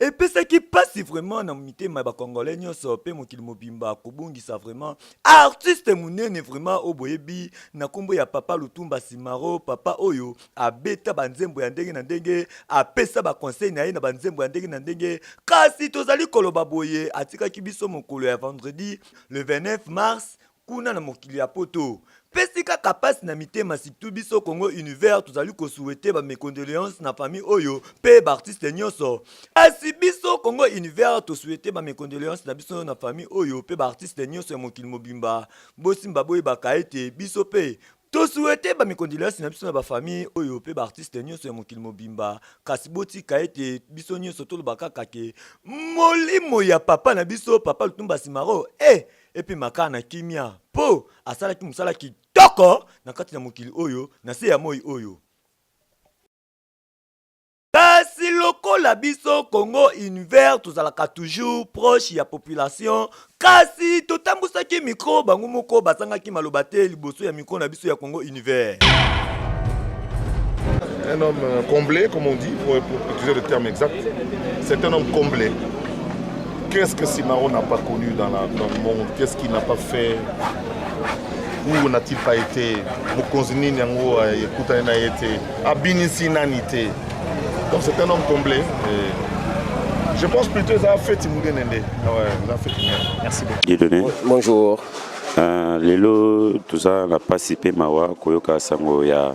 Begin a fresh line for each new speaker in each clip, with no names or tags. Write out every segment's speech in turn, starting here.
Et puis ce qui passe vraiment dans mité ma congolais nyonso pe mokili mobimba kobungisa vraiment artiste munene vraiment oboyebi na kombo ya papa Lutumba Simaro papa oyo abeta banzembo ya ndenge na ndenge apesa ba conseil na ye na banzembo ya ndenge na ndenge kasi tozali koloba boye atikaki biso mokolo ya vendredi le 29 mars kuna na mokili ya poto pesi kaka pasi na mitema surtout biso Congo Univers tozali kosouhaiter ba mes condoléances na famille oyo pe ba artiste nyonso asi biso Congo Univers tosouhaiter ba mes condoléances na biso na famille oyo pe ba artiste nyonso ya mokili mobimba bosimba boye bakaete biso pe tosouhaiter ba mes condoléances na biso na ba famille oyo pe ba artiste nyonso ya mokili mobimba kasi botika ete biso nyonso tolobaka kake molimo ya papa na biso papa Lutumba Simaro et puis makana kimia po asalaki musala kitoko na kati na mokili oyo na se ya moi oyo kasi lokola biso Congo Univers tozalaka toujours proche ya population kasi totambusaki micro bango moko basangaki maloba te liboso ya micro na biso ya Congo Univers.
Un homme comblé, comme on dit, pour utiliser le terme exact. C'est un homme comblé. Qu'est-ce que Simaro n'a pas connu dans le monde? Qu'est-ce qu'il n'a pas fait? Où n'a-t-il pas été? Mukonzini Nyango Ekutana été. Abinisi Nanité. Donc c'est un homme comblé. Et je pense plutôt que ça a fait Timouge Nende. Ouais, ça a fait merci beaucoup.
Bonjour.
Lelo, tout ça n'a pas participé Mawa, Koyoka Sango, il y a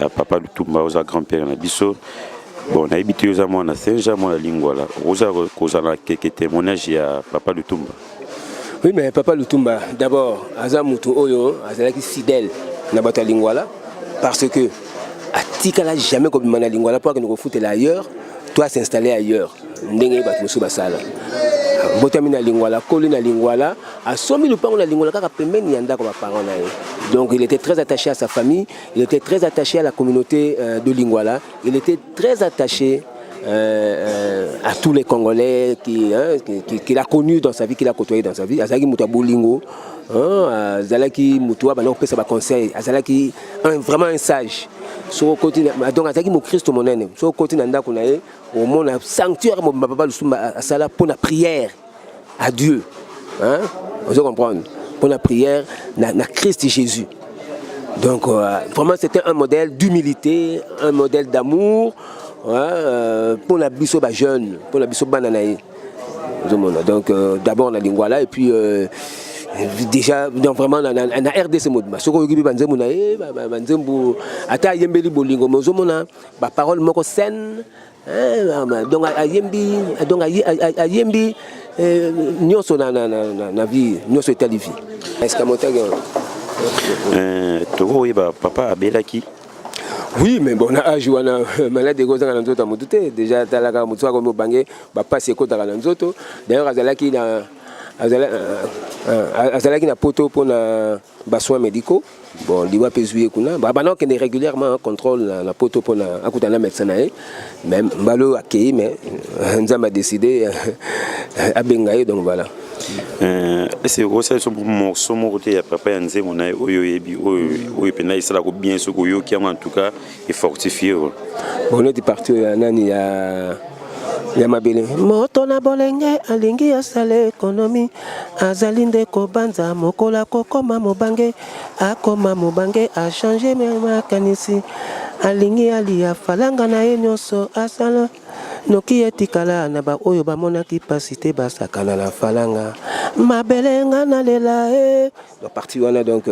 papa Lutumba, il y a grand-père Nabiso. Bon, on a habité aux amants à Saint-Jean, à Lingwala. Rosa, Kozala, quelques témoignages, il y a papa Lutumba.
Oui, mais papa Lutumba, d'abord, Azamutu Oyo, Azalaki fidèle à Lingwala, parce que à Tikala, jamais comme à Lingwala, pour que nous refoutions ailleurs, toi s'installer ailleurs. Ndenge Batmusu Basala. Botamina Lingwala, Colina Lingwala, a sommi le parent de Lingwala, car après même Yanda comme parent. Donc il était très attaché à sa famille, il était très attaché à la communauté de Lingwala, il était très attaché à tous les Congolais qu'il a connus dans sa vie, qu'il a côtoyé dans sa vie. Azalaki Moutabo Lingo, Azalaki Moutoua, on peut savoir conseil, Azalaki vraiment un sage. Donc Azalaki Mou Christ Monen, sur le côté Nanda Kunae, au monde un sanctuaire, mon papa Lusumba Sala pour la prière à Dieu. Vous comprenez? Pour la prière na Christ Jésus. Donc vraiment c'était un modèle d'humilité, un modèle d'amour pour la biso jeune, pour la biso bananaï. Donc d'abord on a Lingwala et puis déjà donc vraiment on a RDC mode. Soko yogi banzembu na banzembu ata yembeli bolingo mozomona ba parole moko saine donc ayembi nyonso na vie nyonso etali vie. Est-ce que motaga
Togo yeba papa abelaki.
Oui, mais bon, on a joué à malade de gauche dans l'anzoto à Moutouté. Déjà, dans la gamme, comme au bangé, papa c'est quoi dans l'anzoto. D'ailleurs, Azalaki na poto pour na soins médicaux. Bon, il va peser kuna. Bah non, qu'on est régulièrement contrôle la poto pour na akutana médecin nae. Même balo accueilli, mais Nzamba a décidé à Bengaï, donc voilà.
C'est aussi son mot côté papa Nzé mon aïe oyoyebi oyepena il sera bien ce goyo qui en tout cas est fortifié.
Bon, on est parti nani ya mabele moto na bolenge alingi asala économie azalinde ko banza mokola kokoma mobange akoma mobange a changer makanisi alingi ali afalanga na ye nyonso asala noki etikala na ba oyo bamonaki pasité basakana na falanga mabelenga na lela donc parti wana donc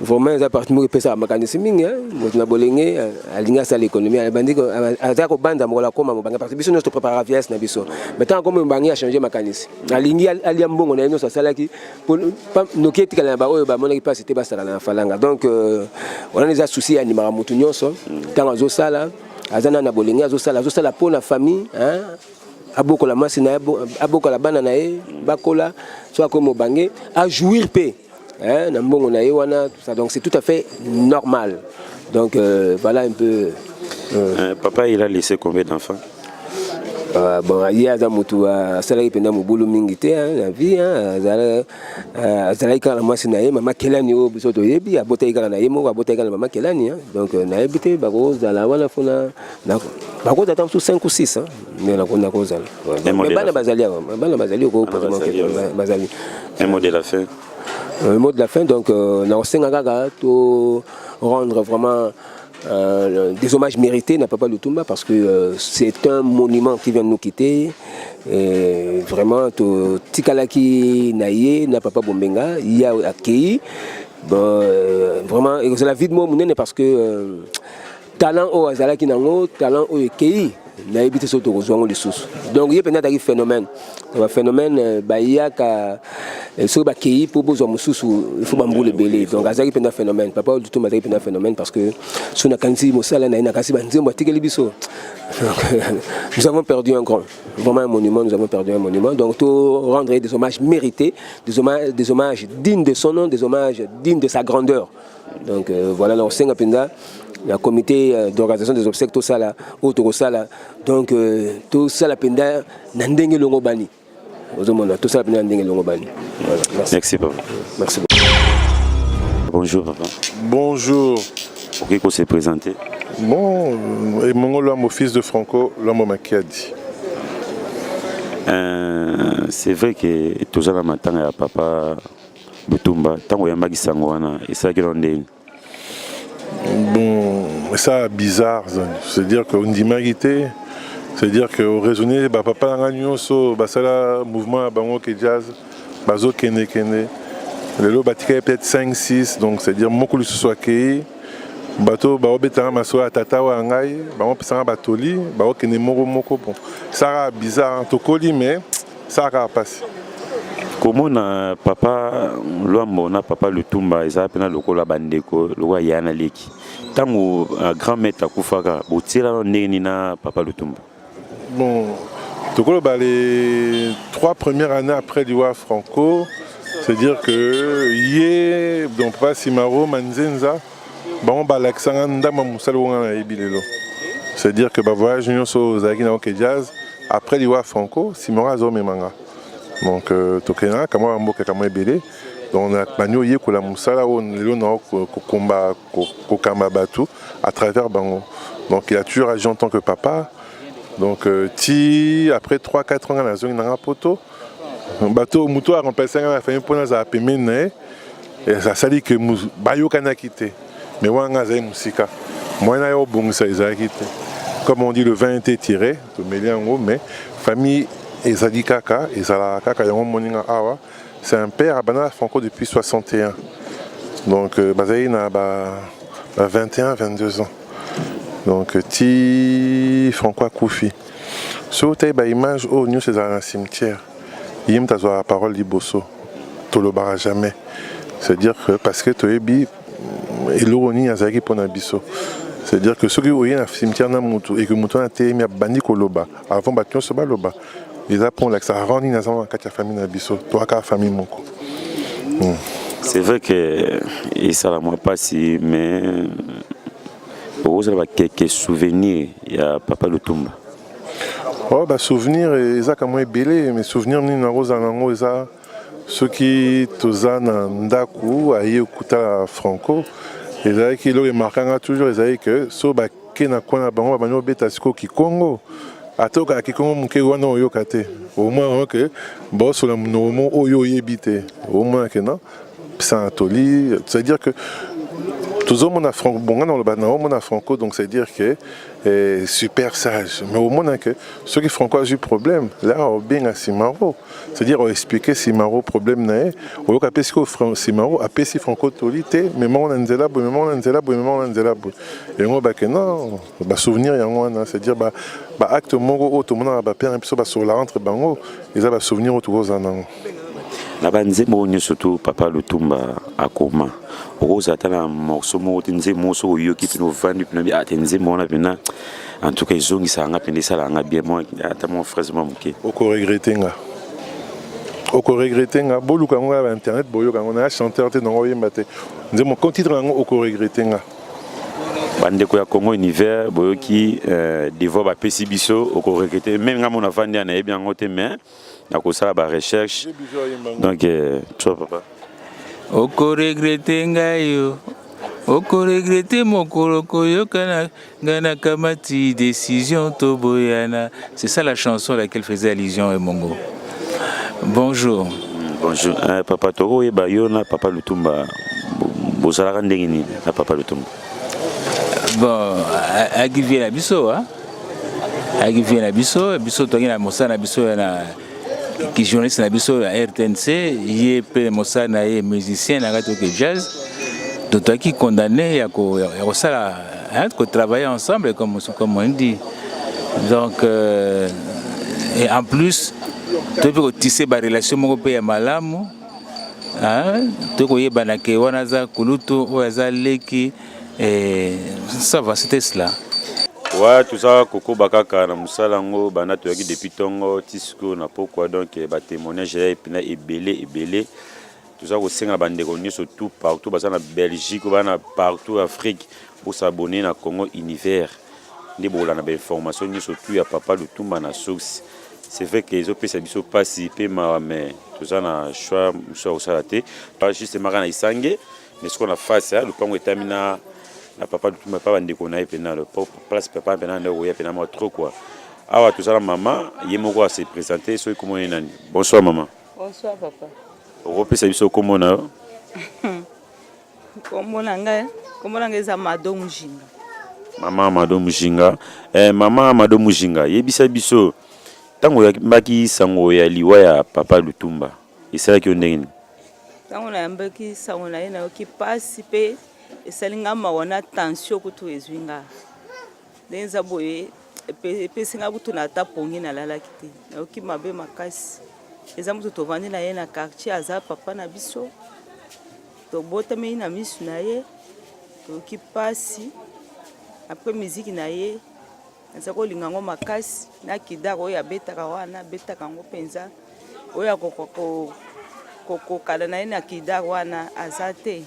vraiment ça parti mo pesa makanisi mingi moto na bolenge alingi asala économie albandi ko azako banda mokola koma mobange parce que biso notre prépara vies na biso maintenant comme mobange a changer makanisi alingi ali mbongo na nyonso asalaki noki etikala na ba oyo bamonaki pasité basakana na falanga donc on a des soucis à nimara mutu nyonso tant zo sala azana na bolingi azosala pour la famille abokola masi na abokola bana na ye bakola soit comme mobange à jouir paix na mbongo na ye wana donc c'est tout à fait normal donc voilà un peu
papa il a laissé combien d'enfants?
Bon, il y a des gens qui ont boulot mingité la vie, azalaki la mwasi na ye mama kelani o biso toyebi abotaki kala na ye moko abotaki kala mama kelani donc nayebi te bakozala wana fona bakozala ta 5 ou 6 mais nakona kozala bana bazali ko bazali
un mot de la fin.
Le mot de la fin, donc, na to rendre vraiment des hommages mérités à Papa Lutumba parce que c'est un monument qui vient de nous quitter. Et vraiment, Tikalaki Naye, na Papa Bombenga, il y a accueilli. Bon, vraiment, c'est la vie de mon parce que talent au Azalaki Nango, talent au Kei. Donc il y a un phénomène. Un phénomène, il y a un phénomène. Donc un phénomène. Papa un phénomène parce que nous avons perdu un grand. Vraiment un monument, nous avons perdu un monument. Donc tout rendre des hommages mérités, des hommages dignes de son nom, des hommages dignes de sa grandeur. Donc voilà, on sait le comité d'organisation des obsèques, tout ça là, donc tout ça la penda nandenge longobani. Tout ça la penda nandenge longobani.
Merci papa.
Merci beaucoup.
Bonjour papa.
Bonjour.
Pour qui qu'on s'est présenté?
Bon, et mon l'homme fils de Franco, l'homme Makiadi.
C'est vrai que tout ça la matin à papa Lutumba, tant qu'on y a magisangoana et ça qui l'on dit.
Bon, ça bizarre, c'est-à-dire qu'on dit magité, c'est-à-dire qu'on raisonnait, papa l'agnon so, ça mouvement à Bango qui jazz, bazo kene kene, le lot batika peut-être 5-6, donc c'est-à-dire beaucoup de soit qui, bateau bao betara masoa tata wa ngai, bao pesanga batoli, bao kene moko bon, ça bizarre, tokoli mais ça a passé.
Comment na papa Luambo papa Lutumba ils appellent le cola bandeko le roi yana leki tango grand maître kufaka botira neni na papa Lutumba.
Bon tokolo les 3 premières années après du roi Franco, c'est-à-dire que yé donc pas Simaro Manzenza bon balaksanga ndama musalo ngana ebilelo. C'est-à-dire que voyage nyonso zaki na jazz après du roi Franco Simaro azomemanga. Donc tokena kama amboka kama ebele donc on a manyo yé ko la musala on lelo na ko komba ko kamba batu à travers bango. Donc il a toujours agi en tant que papa. Donc ti après 3-4 ans na zone na poto bateau muto a remplacé la famille pour na za pemene et ça sali que bayo kana quitté mais wanga za musika moi na yo bongisa za quitté comme on dit le vin était tiré to mêler en gros mais famille Ezali Kaka, Awa, c'est un père à Banana Franco depuis 61. Donc, Bazaï a 21-22 ans. Donc, Ti Franco Koufi. Sur la image, au New c'est dans un cimetière. Il y a la parole d'Ibosso. Tu le barras jamais. C'est-à-dire que parce que tu es bi, et l'oroni a zagi pour Nabiso. C'est-à-dire que ceux qui ont un cimetière et que Mouton a été mis à Bandi Koloba, avant Bakion se baloba. Ils apprennent que ça rend une famille Nabiso, toi la famille Moko.
C'est vrai que ça la moi pas si mais vous avez quelques souvenirs il y a papa Lutumba.
Oh bah souvenirs ça comme moi belé mais souvenirs ni na rosa nango ça ceux qui tozana ndaku aye okuta Franco et ça qui le marquant toujours et que so ba kena kona bango banyo beta siko ki Congo. Atoka kikongo muke wana oyoka te au moins que boss la nomo oyo yebite au moins que non ça toli c'est à dire que tous hommes on a Franco bon dans le bas on a Franco donc c'est à dire que super sage mais au moins que ceux qui Franco a eu problème là bien à Simaro c'est à dire on expliquer Simaro problème na au cas pesco Simaro a pesi Franco tolité mais on a nzela bo mais on a nzela bo mais on a nzela bo et on va que non ba souvenir yango na c'est à dire ba acte mongo tout le monde a peur un peu sur la rentre bango ils ont souvenir autour aux anans
la banze mo surtout papa Lutumba akoma oza atala morceau mo tinze morceau yo ki pino vandi pino bi atenze mo na pina en tout cas ils ont ça nga pende ça nga bien moi ata mon frère mo muke
oko regretter nga bolu ka nga internet boyo ka nga chanteur te no yemba te nze mo titre nga oko regretter nga
bandeko ya Congo Univers boyoki devoir ba pesi biso oko recruter même nga mon afandi na yebi yango te mais na ko sala ba recherche donc toi papa
oko regretter ngayo oko regretter mokolo koyoka na kamati décision toboyana. C'est ça la chanson à laquelle faisait allusion Emongo. Bonjour.
Bonjour papa Toro et Bayona papa Lutumba bozala ndenge ni na papa Lutumba.
Bon, agivie na biso hein. Agivie na biso toki na mosana biso na qui journaliste na biso à RTNC, yé pe mosana yé musicien na gato que jazz. D'autant qui condamné à ça à travailler ensemble comme on dit. Donc et en plus tu peux tisser ba relation mo pe ya malamu. Hein? Tu ko yeba na ke wana za kulutu o za leki. Et ça va, c'était cela.
Ouais, tout ça, Coco Bakaka, na Moussalango, Bana Toyaki depuis Tongo, Tisco, na pourquoi donc, bah témoignage est belé. Tout ça, au sein de la bande de surtout partout, bah ça, na Belgique, bah partout Afrique, pour s'abonner na Congo Univers. Des bolas, na belle information, surtout, il y a papa de tout na source. C'est vrai que les autres pays participer, mais tout ça, na choix, au salaté. Pas juste marana isangé, mais ce qu'on a fait, le plan est terminé. Na papa du tout pas bande ko na epena le place papa pena ndo ya pena mo trop quoi. Awa tout ça la maman yemoko a se présenter so comment nani. Bonsoir maman.
Bonsoir papa.
Repesa biso comment na.
Comment nanga za Mado Mujinga.
Maman Mado Mujinga. Maman Mado Mujinga yebisa biso tango ya maki sango ya liwa ya papa Lutumba. Isala ki ondengini.
Tango na mbaki sango na ina ki participer esalinga mawana tension kutu ezwinga denza boye epesinga kutu na tapongi na lala kiti nayoki mabe makasi eza mutu tovandi na ye na quartier aza papa na biso tobotami na misu na ye toyoki pasi après musique na ye naza kolinga ngo makasi na kidaka oyo abetaka wana abetaka ngo mpenza oyo akokokala na ye na kidaka wana aza te.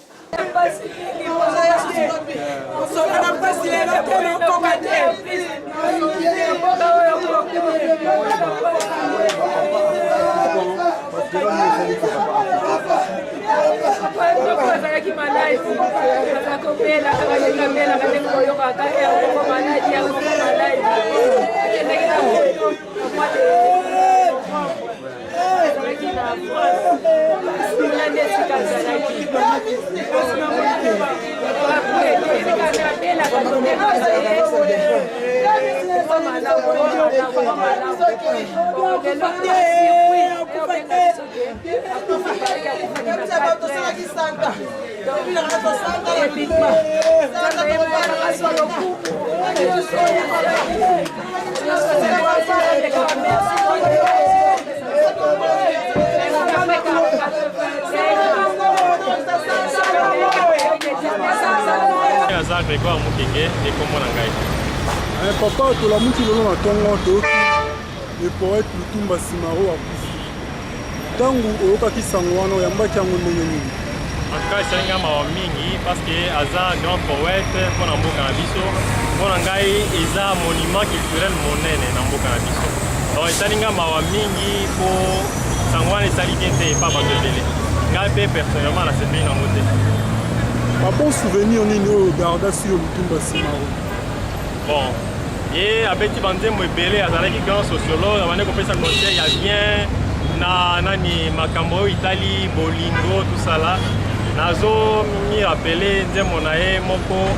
Papa, tu l'as montré dans ton le poète Lutumba Simaro a poussé. Tangu okaki sangwano yambaki yango ndenge nini?
En tout cas, c'est un mawa mingi parce que aza grand poète pour mboka na biso. Pour ngai eza monument culturel monene na mboka na biso. Donc esalinga mawa mingi pour sangwana esali bien te pa bandebele. Ngai pe personnellement na sepeli na mote.
Pas bon souvenir nini oyo garda sur Lutumba Simaro?
Bon, et abeti bandemo ebele azalaki grand sociologue abande kopesa conseil ya bien na nani makambo Italie bolingo tout ça là nazo mi rappeler nzembo na ye moko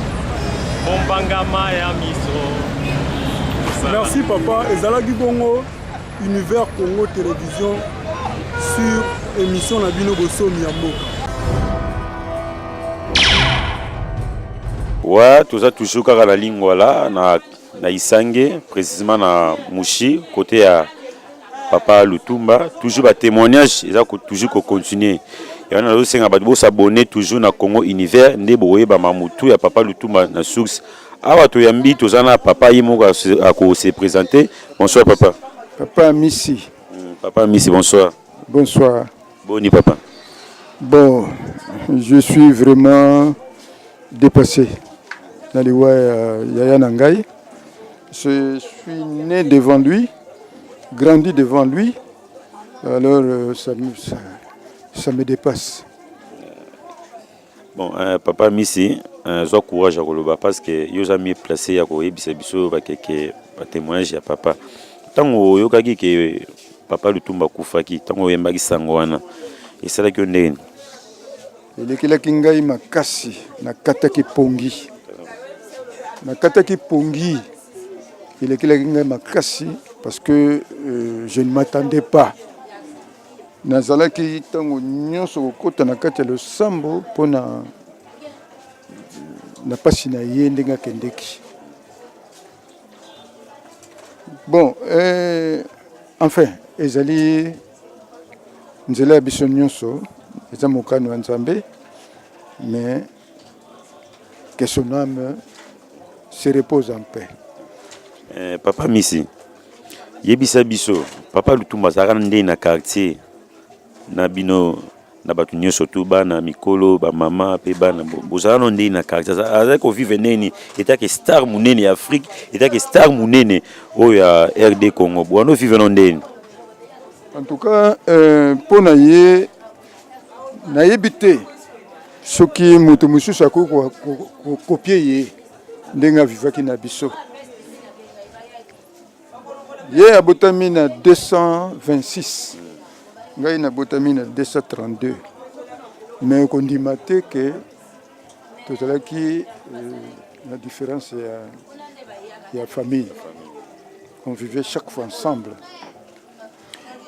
bombangama ya miso.
Merci papa. Ezalaki bongo Univers Congo Télévision sur émission na bino bosomi ya mboka.
Ouais, tout ça toujours kaka la ligne voilà na Isange précisément na Mushi côté à papa Lutumba toujours ba témoignage ils a toujours continuer et on a aussi ngaba s'abonner toujours na Congo Univers ndeboye ba mamutu ya papa Lutumba na source awa to yambi to zana papa yimo a se présenter. Bonsoir papa.
Papa Missi.
Papa Missi, bonsoir.
Bonsoir.
Boni papa.
Bon, je suis vraiment dépassé. Naliwa Yaya Nangai. Je suis né devant lui, grandi devant lui. Alors ça me dépasse.
Bon, papa Missy, j'ai courage à Koloba parce que j'ai mis placé à Koye Bisebiso avec témoignage à papa. Tant que papa Lutumba Koufaki, tant que Mbagi Sangwana, et c'est là que on est.
Il est là Kingai Makasi, Nakataki Pongi. Nakataki Pongi, il est là Kingai Makasi parce que je ne m'attendais pas. Nazalaki tango nyonso kota na kati le sambo pona na pasi na ye ndenga kendeki. Bon, enfin, ezali nzela biso nyonso eza mokano nzambe, mais que son âme se repose en paix.
Papa Missy, yebisa biso, papa Lutumba zara nde na quartier na bino na batu nyonso tu bana mikolo ba mama pe bana bozala no nde na quartier azali ko vivre neni etake star munene ya Afrique etake star munene o ya RD Congo bwana vivre no nde.
En tout cas pour na ye na yebite soki moto mususu akoko copier ye ndenga vivaki na biso. Ye abotami na 226. Ngai na botamine 232. Mais on dit maté que tout cela qui la différence il y a famille. On vivait chaque fois ensemble.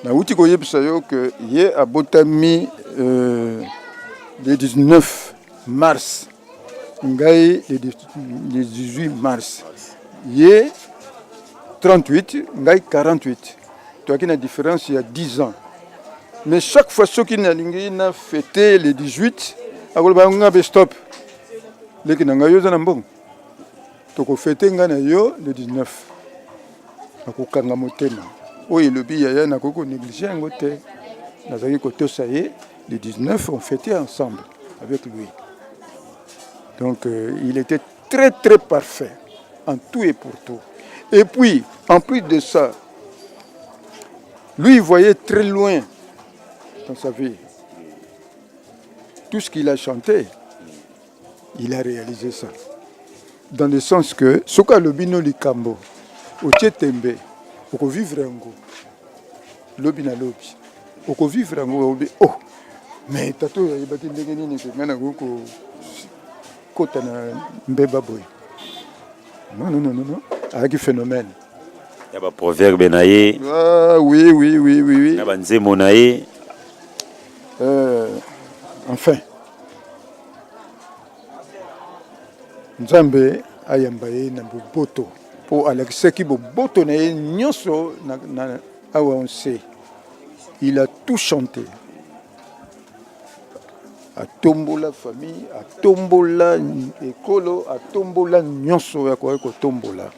Na uti ko yebisa yo que ye a botami le 19 mars. Ngai le 18 mars. Ye 38, ngai 48. Toi qui na différence il y a 10 ans. Mais chaque fois que nous avons fêté le 18, nous avons stop. Les qui n'ont pas bon. Donc fêté le 19. Nous avons oui, le billet n'a pas négligé. Nous avons le 19, on fêtait ensemble avec lui. Donc il était très très parfait en tout et pour tout. Et puis, en plus de ça, lui il voyait très loin dans sa vie. Tout ce qu'il a chanté, il a réalisé ça. Dans le sens que, ce qu'a le bino likambo, au Tchetembe, au ko vivre en go, lobi na lobi, au ko vivre en go, oh, mais tato ya ibaki ndenge nini ke ngana go ko kota na mbeba boy. Non, non, non, non, non, avec phénomène.
Il y a un proverbe naïe.
Ah oui, oui, oui, oui, oui.
Il y a un nzemo naïe.
Enfin, Nzambe ayamba ye na boboto po alakisaki boboto na ye nyonso na awa on sait. Il a tout chanté. A tombola famille, a tombola ekolo, a tombola nyonso ya ko tombola.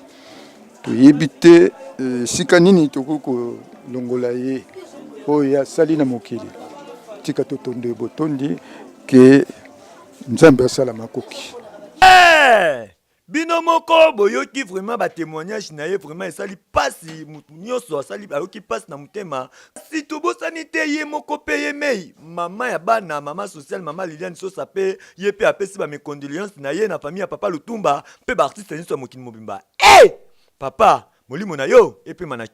To yebite sikanini toko longola ye o ya sali na mokili. Tika totonde botondi ke Nzambe asala makoki.
Bino moko boyoki vraiment ba témoignage na ye vraiment esali pasi mutu nyonso asali ayoki pasi na mutema si tobosani te ye moko pe ye mei mama ya bana mama social mama Liliane Sosa pe ye pe apesi ba mes condoléances na ye na famille ya papa Lutumba pe ba artiste nyonso mokili mobimba papa molimo na yo epe manaki